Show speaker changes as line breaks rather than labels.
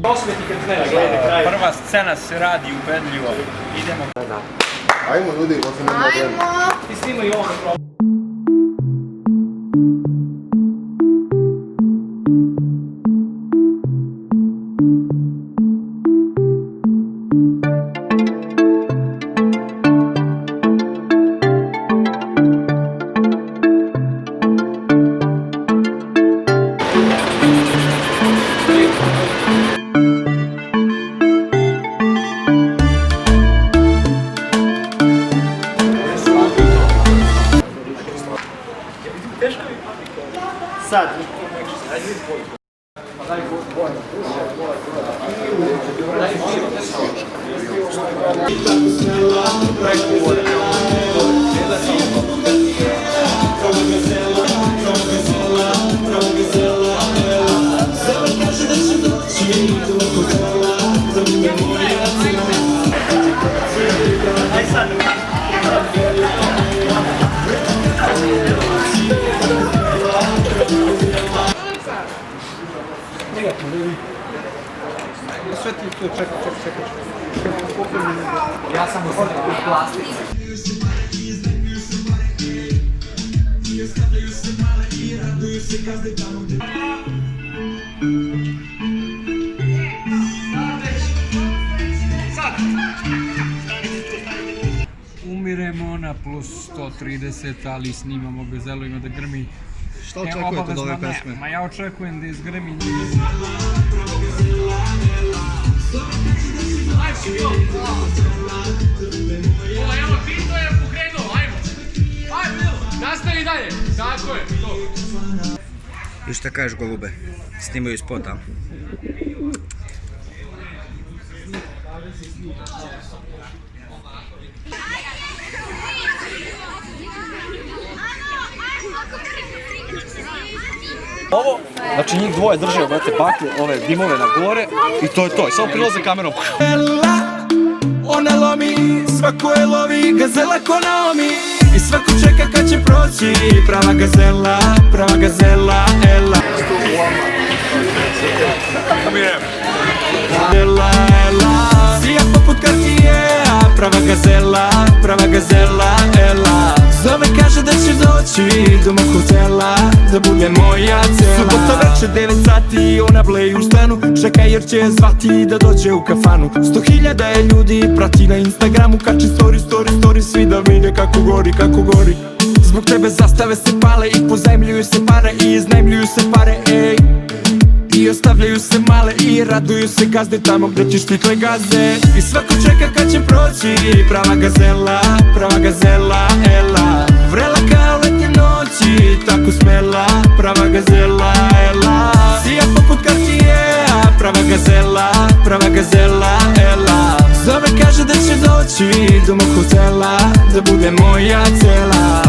Prva scena se radi ubedljivo. Idemo.
Ajmo ljudi, posle nema vremena.
Ti snima i ovo da probam.
Sad.
Sve ti tu, čekaj. Ja sam ostavljam u plastik. Umiremo na plus 130, ali snimamo Gazelu, ima da grmi.
Šta očekujete od ove pesme?
Ma ja očekujem da izgrmi.
Evo, Tito je pokrenuo, ajmo! Ajmo, nastavi dalje! Tako je, to!
I šta kažeš, golube? Snimaju spota.
Ovo, znači njih dvoje drže, brate, baklje, ove dimove na gore i to je to. I samo prilaze kamerom. Ona lomi, svako je lovi, Gazela ko Naomi. I svako čeka kad će proći, prava Gazela, ela. Ela, sija poput Cartiera, prava Gazela, ela. Zove, kaže da će doći do mog hotela, da bude moja cela. Subota večer 9 sati, ona bleji u stanu, čeka jer će zvati da dođe u kafanu. 100.000 je ljudi prati na Instagramu, kači story, svi da vide kako gori. Zbog tebe zastave se pale i pozajmljuju se pare i iznajmljuju se pare, ej. I ostavljaju se male i raduju se gazde tamo gde ćeš tikle gaze. I svako čeka kad će proći, prava Gazela, ela. Vrela kao letnje noći, tako smela, prava Gazela, ela. Sija poput Cartiera, prava Gazela, ela. Zove, kaže da će doći do mog hotela, da bude moja cela.